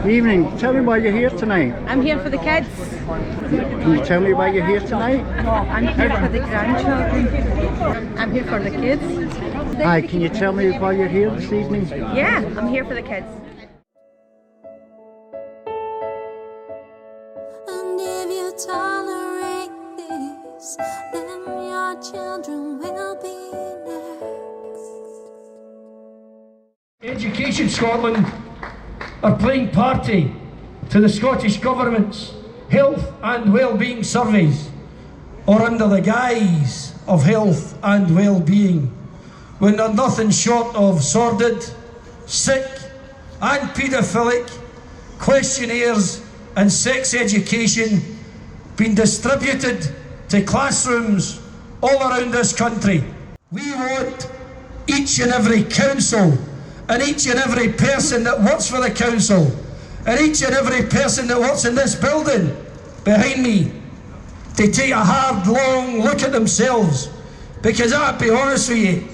Evening. Tell me why you're here tonight. I'm here for the kids. Can you tell me why you're here tonight? I'm here for the grandchildren. I'm here for the kids. Hi, can you tell me why you're here this evening? Yeah, I'm here for the kids. And if you tolerate this, then your children will be next. Education Scotland are playing party to the Scottish Government's health and well-being surveys, or under the guise of health and well-being, when they're nothing short of sordid, sick and paedophilic questionnaires and sex education being distributed to classrooms all around this country. We want each and every council and each and every person that works for the council and each and every person that works in this building behind me to take a hard, long look at themselves, because I'll be honest with you,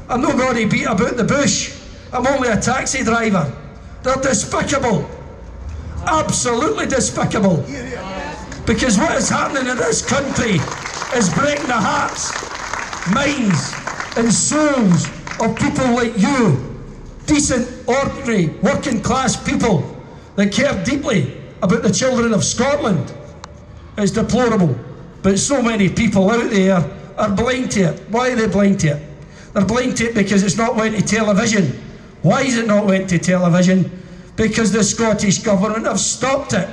I'm not going to beat about the bush. I'm only a taxi driver. They're despicable, absolutely despicable, because what is happening in this country is breaking the hearts, minds and souls of people like you, decent, ordinary, working class people that care deeply about the children of Scotland. It's deplorable, but so many people out there are blind to it. Why are they blind to it? They're blind to it because it's not went to television. Why is it not went to television? Because the Scottish Government have stopped it.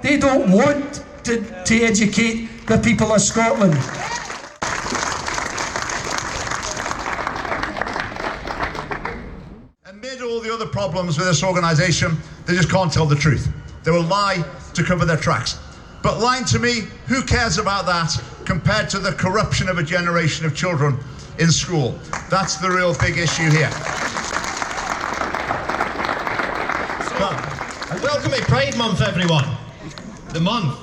They don't want to educate the people of Scotland. Amid all the other problems with this organisation, they just can't tell the truth. They will lie to cover their tracks. But lying to me, who cares about that compared to the corruption of a generation of children in school? That's the real big issue here. Welcome to Pride Month, everyone. The month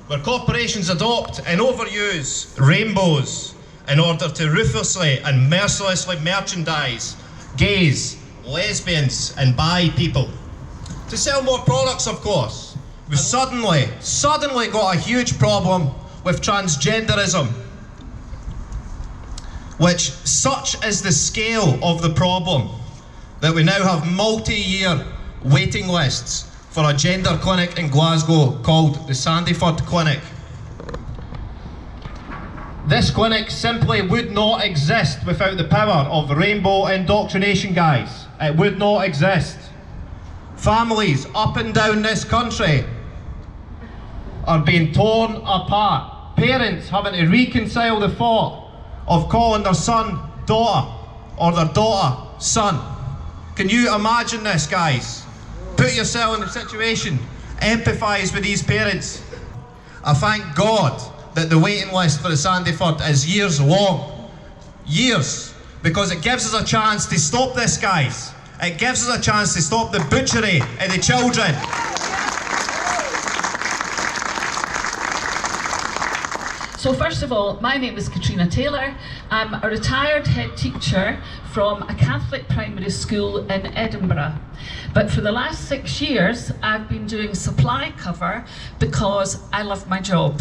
where corporations adopt and overuse rainbows in order to ruthlessly and mercilessly merchandise gays, lesbians and bi people. To sell more products, of course. We've suddenly got a huge problem with transgenderism, which such is the scale of the problem that we now have multi-year waiting lists for a gender clinic in Glasgow called the Sandyford Clinic. This clinic simply would not exist without the power of rainbow indoctrination, guys. It would not exist. Families up and down this country are being torn apart. Parents having to reconcile the thought of calling their son daughter or their daughter son. Can you imagine this, guys? Put yourself in the situation. Empathise with these parents. I thank God that the waiting list for the Sandyford is years long. Years. Because it gives us a chance to stop this, guys. It gives us a chance to stop the butchery of the children. So first of all, my name is Katrina Taylor. I'm a retired head teacher from a Catholic primary school in Edinburgh. But for the last 6 years, I've been doing supply cover because I love my job.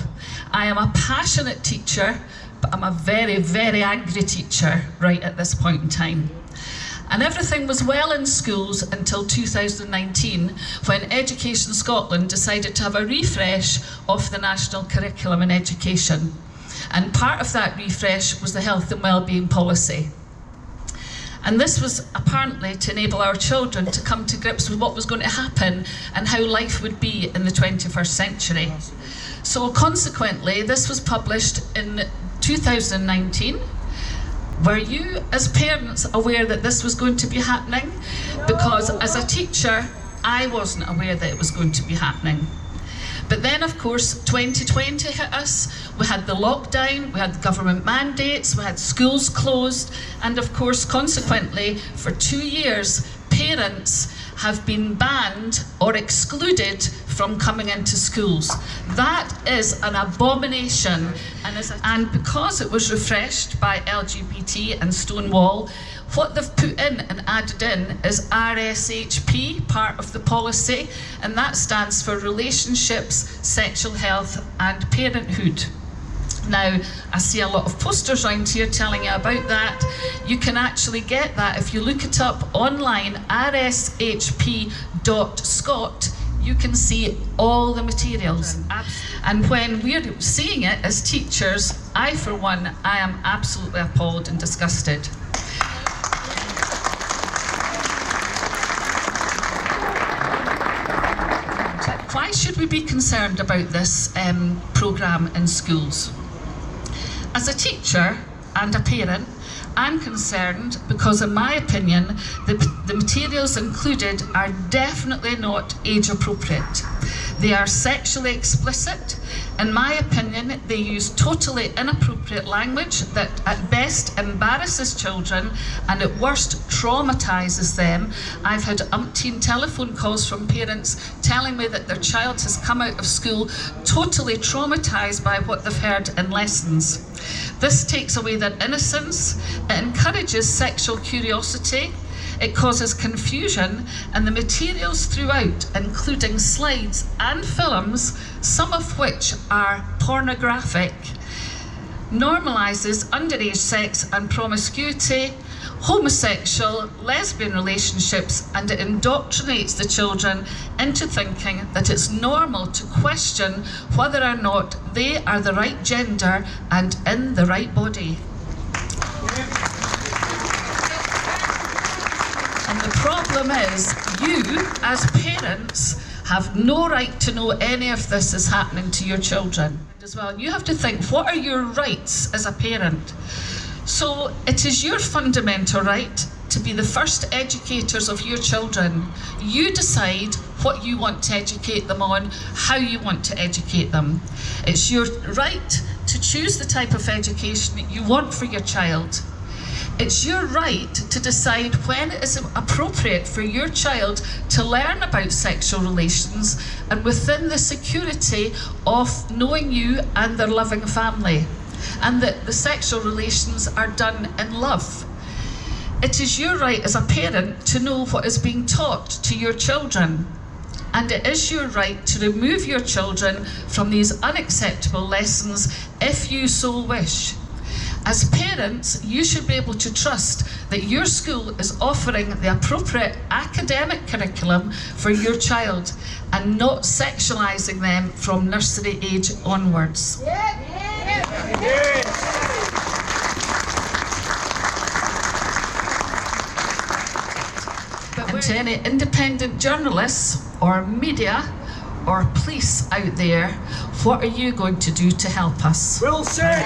I am a passionate teacher, but I'm a very, very angry teacher right at this point in time. And everything was well in schools until 2019, when Education Scotland decided to have a refresh of the national curriculum in education. And part of that refresh was the health and wellbeing policy. And this was apparently to enable our children to come to grips with what was going to happen and how life would be in the 21st century. So consequently, this was published in 2019. Were you, as parents, aware that this was going to be happening? Because as a teacher, I wasn't aware that it was going to be happening. But then, of course, 2020 hit us. We had the lockdown, we had government mandates, we had schools closed, and of course, consequently, for 2 years, parents have been banned or excluded from coming into schools. That is an abomination, and because it was refreshed by LGBT and Stonewall, What they've put in and added in is RSHP, part of the policy, and that stands for Relationships, Sexual Health and Parenthood. Now, I see a lot of posters around here telling you about that. You can actually get that if you look it up online, rshp.scot. You can see all the materials. And when we're seeing it as teachers, I, for one, I am absolutely appalled and disgusted. Why should we be concerned about this programme in schools? As a teacher and a parent, I'm concerned because, in my opinion, the materials included are definitely not age appropriate. They are sexually explicit. In my opinion, they use totally inappropriate language that at best embarrasses children and at worst traumatises them. I've had umpteen telephone calls from parents telling me that their child has come out of school totally traumatised by what they've heard in lessons. This takes away their innocence, it encourages sexual curiosity, it causes confusion, and the materials throughout, including slides and films, some of which are pornographic, normalises underage sex and promiscuity, homosexual, lesbian relationships, and it indoctrinates the children into thinking that it's normal to question whether or not they are the right gender and in the right body. And the problem is, you, as parents, have no right to know any of this is happening to your children as well. You have to think, what are your rights as a parent? So it is your fundamental right to be the first educators of your children. You decide what you want to educate them on, how you want to educate them. It's your right to choose the type of education that you want for your child. It's your right to decide when it is appropriate for your child to learn about sexual relations and within the security of knowing you and their loving family, and that the sexual relations are done in love. It is your right as a parent to know what is being taught to your children, and it is your right to remove your children from these unacceptable lessons if you so wish. As parents, you should be able to trust that your school is offering the appropriate academic curriculum for your child and not sexualising them from nursery age onwards. And to any independent journalists or media or police out there, what are you going to do to help us? Will say.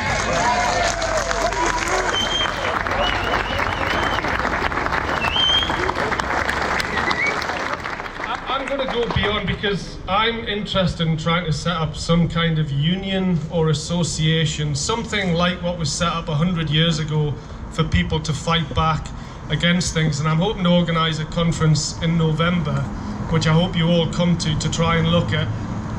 I'm going to go beyond, because I'm interested in trying to set up some kind of union or association, something like what was set up 100 years ago for people to fight back against things. And I'm hoping to organise a conference in November, which I hope you all come to try and look at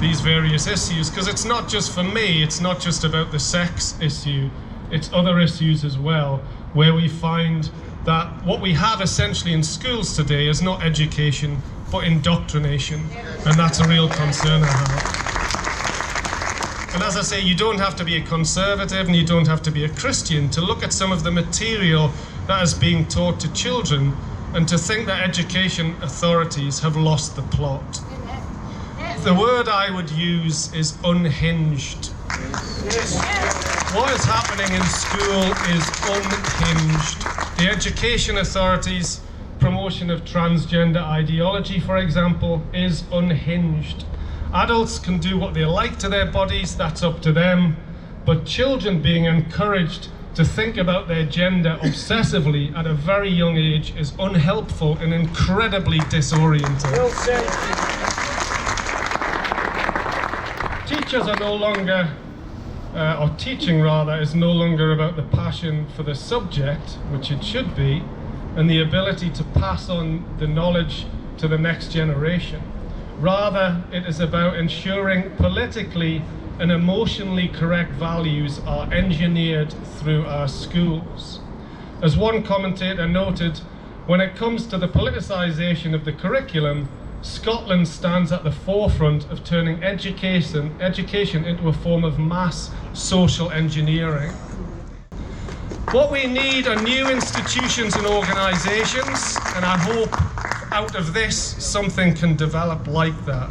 these various issues, because it's not just for me, it's not just about the sex issue, it's other issues as well, where we find that what we have essentially in schools today is not education, but indoctrination, and that's a real concern I have. And as I say, you don't have to be a conservative and you don't have to be a Christian to look at some of the material that is being taught to children and to think that education authorities have lost the plot. The word I would use is unhinged. What is happening in school is unhinged. The education authorities' promotion of transgender ideology, for example, is unhinged. Adults can do what they like to their bodies, that's up to them, but children being encouraged to think about their gender obsessively at a very young age is unhelpful and incredibly disorienting. Teachers are no longer, or teaching rather, is no longer about the passion for the subject, which it should be, and the ability to pass on the knowledge to the next generation. Rather, it is about ensuring politically and emotionally correct values are engineered through our schools. As one commentator noted, when it comes to the politicisation of the curriculum, Scotland stands at the forefront of turning education into a form of mass social engineering. What we need are new institutions and organisations, and I hope out of this something can develop like that.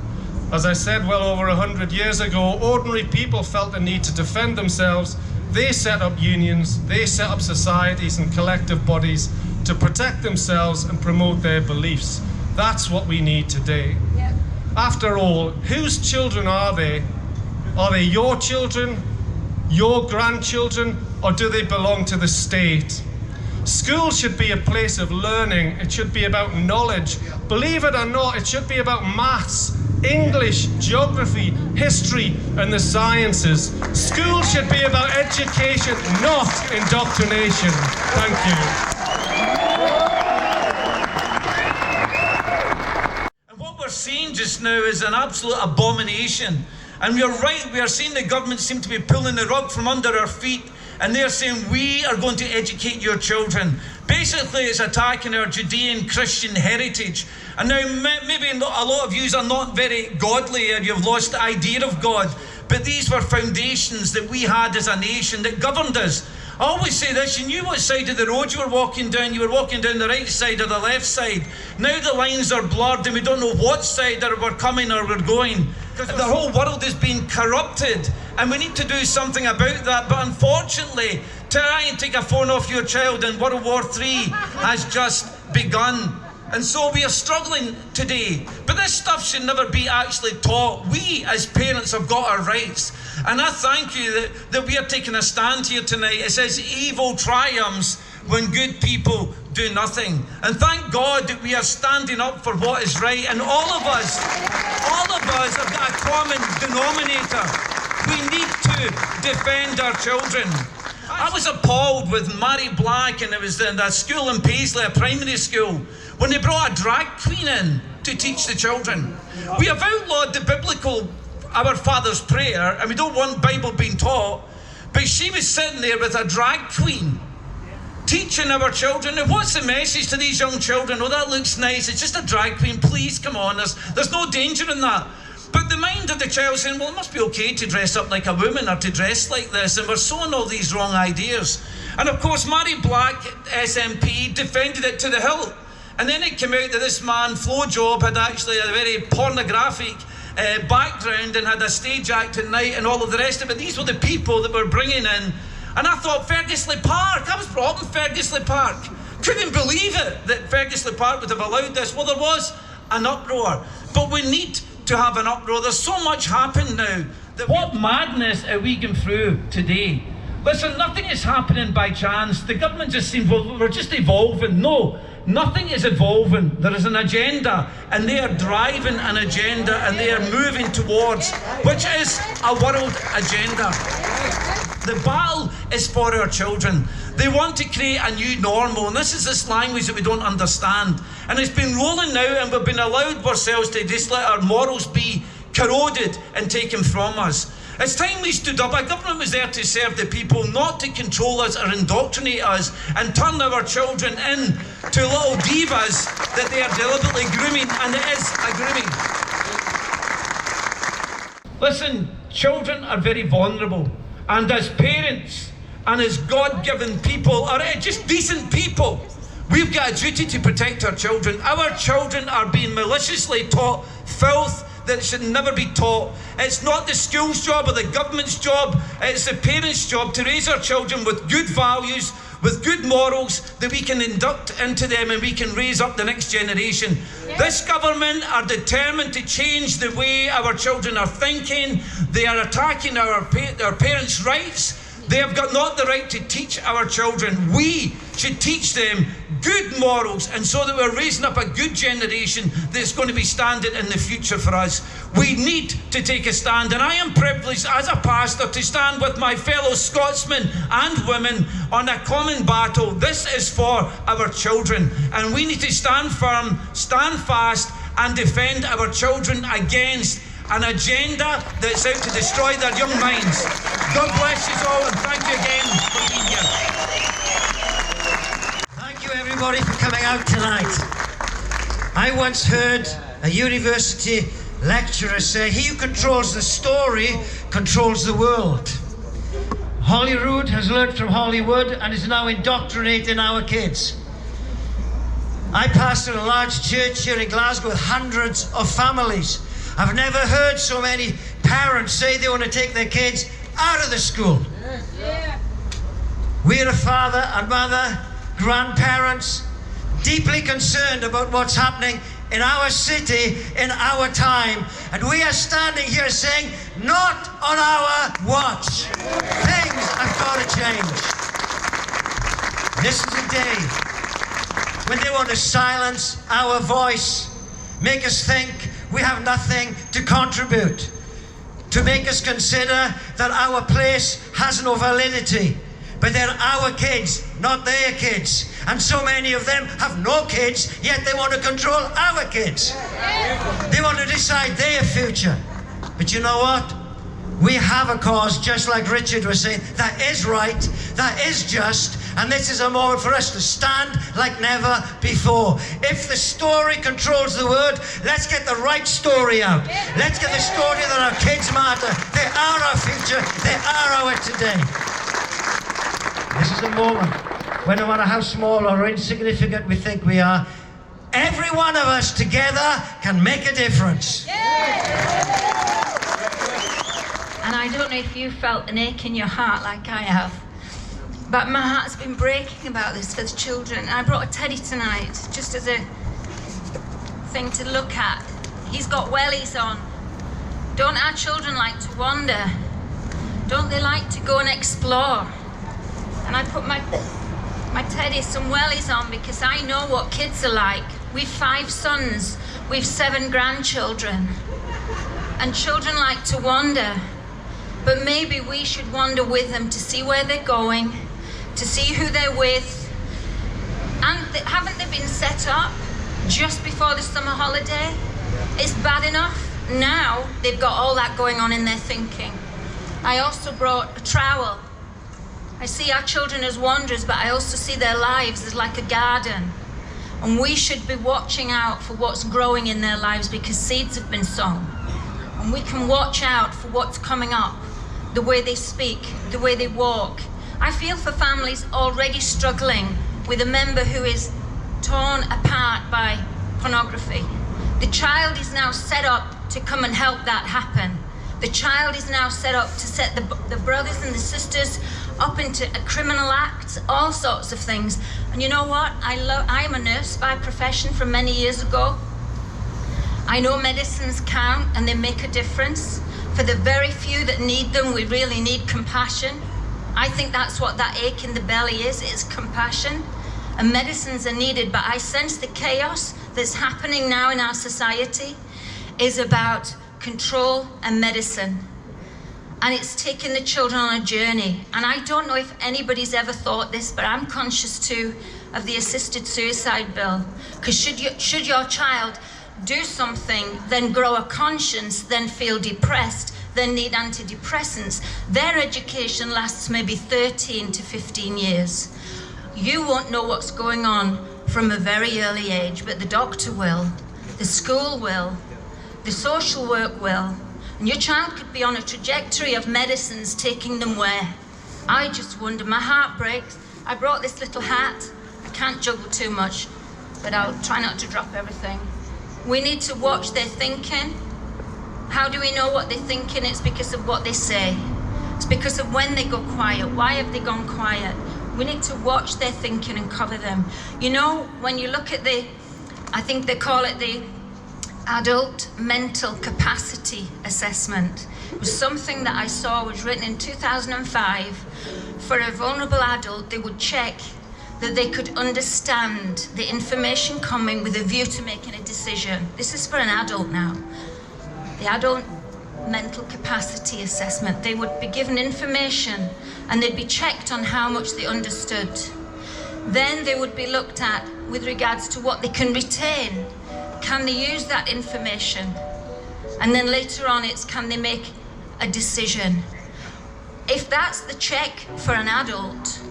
As I said well over 100 years ago, ordinary people felt the need to defend themselves. They set up unions, they set up societies and collective bodies to protect themselves and promote their beliefs. That's what we need today. Yep. After all, whose children are they? Are they your children, your grandchildren, or do they belong to the state? School should be a place of learning. It should be about knowledge. Believe it or not, it should be about maths, English, geography, history, and the sciences. School should be about education, not indoctrination. Thank you. What we're seeing just now is an absolute abomination. And we are right, we are seeing the government seem to be pulling the rug from under our feet, and they're saying, we are going to educate your children. Basically, it's attacking our Judean Christian heritage. And now, maybe a lot of you are not very godly and you've lost the idea of God, but these were foundations that we had as a nation that governed us. I always say this, you knew what side of the road you were walking down the right side or the left side. Now the lines are blurred and we don't know what side that we're coming or we're going. The whole world is being corrupted and we need to do something about that. But unfortunately, try and take a phone off your child and World War III has just begun. And so we are struggling today. But this stuff should never be actually taught. We as parents have got our rights. And I thank you that we are taking a stand here tonight. It says evil triumphs when good people do nothing. And thank God that we are standing up for what is right. And all of us have got a common denominator. We need to defend our children. I was appalled with Mary Black, and it was in a school in Paisley, a primary school, when they brought a drag queen in to teach the children. We have outlawed the biblical Our Father's Prayer, and we don't want Bible being taught, but she was sitting there with a drag queen teaching our children. And what's the message to these young children? Oh, that looks nice, it's just a drag queen, please come on, there's no danger in that. But the mind of the child saying, well, it must be okay to dress up like a woman or to dress like this, and we're sowing all these wrong ideas. And of course, Mary Black, SMP, defended it to the hilt. And then it came out that this man, Flo Job, had actually a very pornographic background and had a stage act at night and all of the rest of it. These were the people that were bringing in. And I thought, Fergusley Park, I was brought up in Fergusley Park. Couldn't believe it that Fergusley Park would have allowed this. Well, there was an uproar, but we need to have an uproar. There's so much happened now. What madness are we going through today? Listen, nothing is happening by chance. The government just seems, well, we're just evolving. No, nothing is evolving. There is an agenda, and they are driving an agenda, and they are moving towards, which is a world agenda. The battle is for our children. They want to create a new normal, and this is this language that we don't understand. And it's been rolling now, and we've been allowed ourselves to just let our morals be corroded and taken from us. It's time we stood up. Our government was there to serve the people, not to control us or indoctrinate us and turn our children into little divas that they are deliberately grooming, and it is a grooming. Listen, children are very vulnerable, and as parents and as God-given people, or just decent people, we've got a duty to protect our children. Our children are being maliciously taught filth that should never be taught. It's not the school's job or the government's job, it's the parents' job to raise our children with good values, with good morals that we can induct into them, and we can raise up the next generation. This government are determined to change the way our children are thinking. They are attacking our parents' rights. They have got not the right to teach our children. We should teach them good morals, and so that we're raising up a good generation that's going to be standing in the future for us. We need to take a stand, and I am privileged as a pastor to stand with my fellow Scotsmen and women on a common battle. This is for our children, and we need to stand firm, stand fast, and defend our children against an agenda that's out to destroy their young minds. God bless you all, and thank you again for being here. everybody for coming out tonight. I once heard a university lecturer say, "He who controls the story controls the world." Holyrood has learned from Hollywood and is now indoctrinating our kids. I pastor a large church here in Glasgow with hundreds of families. I've never heard so many parents say they want to take their kids out of the school. We are a father and mother, grandparents, deeply concerned about what's happening in our city, in our time. And we are standing here saying, not on our watch. Things have got to change. This is a day when they want to silence our voice, make us think we have nothing to contribute, to make us consider that our place has no validity. But they're our kids, not their kids. And so many of them have no kids, yet they want to control our kids. They want to decide their future. But you know what? We have a cause, just like Richard was saying, that is right, that is just, and this is a moment for us to stand like never before. If the story controls the word, let's get the right story out. Let's get the story that our kids matter. They are our future, they are our today. This is a moment when no matter how small or insignificant we think we are, every one of us together can make a difference. And I don't know if you felt an ache in your heart like I have, but my heart's been breaking about this for the children. And I brought a teddy tonight, just as a thing to look at. He's got wellies on. Don't our children like to wander? Don't they like to go and explore? And I put my teddy some wellies on because I know what kids are like. We've 5 sons, we've 7 grandchildren. And children like to wander. But maybe we should wander with them to see where they're going, to see who they're with. And haven't they been set up just before the summer holiday? It's bad enough. Now they've got all that going on in their thinking. I also brought a trowel. I see our children as wanderers, but I also see their lives as like a garden. And we should be watching out for what's growing in their lives because seeds have been sown. And we can watch out for what's coming up, the way they speak, the way they walk. I feel for families already struggling with a member who is torn apart by pornography. The child is now set up to come and help that happen. The child is now set up to set the brothers and the sisters up into a criminal act, all sorts of things. And you know what? I'm a nurse by profession from many years ago. I know medicines count and they make a difference. For the very few that need them, we really need compassion. I think that's what that ache in the belly is. It's compassion. And medicines are needed, but I sense the chaos that's happening now in our society is about control and medicine. And it's taking the children on a journey. And I don't know if anybody's ever thought this, but I'm conscious too of the assisted suicide bill. Because should your child do something, then grow a conscience, then feel depressed, then need antidepressants, their education lasts maybe 13 to 15 years. You won't know what's going on from a very early age, but the doctor will, the school will, the social work will. And your child could be on a trajectory of medicines taking them where? I just wonder, my heart breaks. I brought this little hat. I can't juggle too much, but I'll try not to drop everything. We need to watch their thinking. How do we know what they're thinking? It's because of what they say. It's because of when they go quiet. Why have they gone quiet? We need to watch their thinking and cover them. You know, when you look at I think they call it the Adult Mental Capacity Assessment. It was something that I saw was written in 2005. For a vulnerable adult, they would check that they could understand the information coming with a view to making a decision. This is for an adult now. The Adult Mental Capacity Assessment. They would be given information and they'd be checked on how much they understood. Then they would be looked at with regards to what they can retain. Can they use that information? And then later on it's can they make a decision? If that's the check for an adult,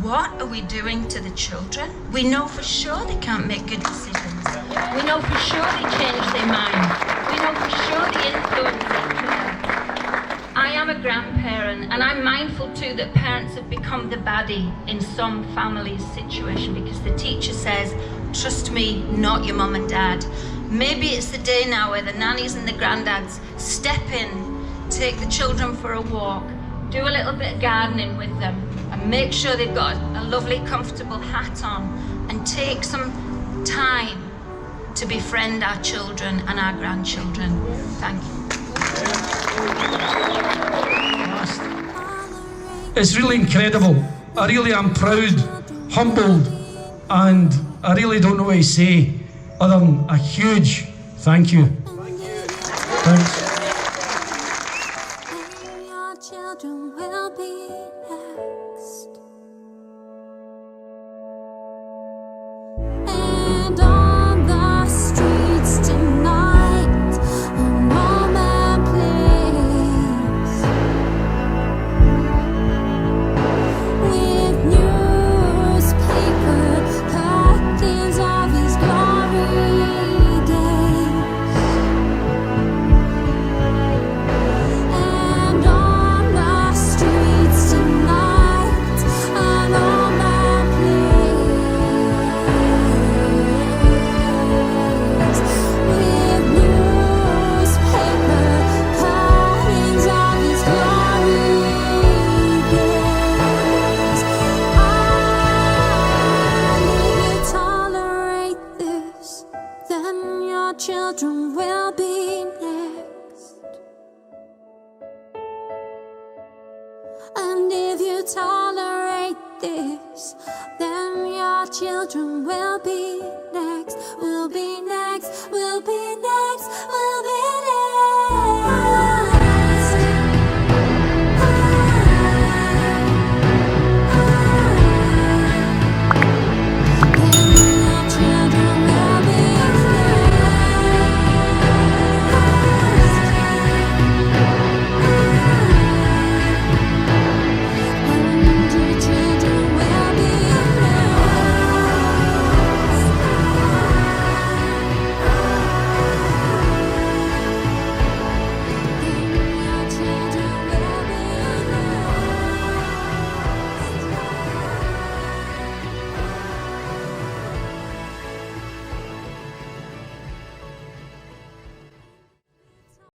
what are we doing to the children? We know for sure they can't make good decisions. We know for sure they change their mind. We know for sure they influence each other. I am a grandparent, and I'm mindful too that parents have become the baddie in some families' situation because the teacher says, trust me, not your mum and dad. Maybe it's the day now where the nannies and the granddads step in, take the children for a walk, do a little bit of gardening with them, and make sure they've got a lovely, comfortable hat on, and take some time to befriend our children and our grandchildren. Thank you. It's really incredible. I really am proud, humbled, and I really don't know what to say other than a huge thank you. Thanks. And your children will be next. And on the streets tonight, a moment please, with newspaper cuttings of his glory days. And on the streets tonight, an old man plays with newspaper cuttings of his glory days. And if you tolerate this, then your children will be next. And if you tolerate this, then your children will be next, will be next, will be next.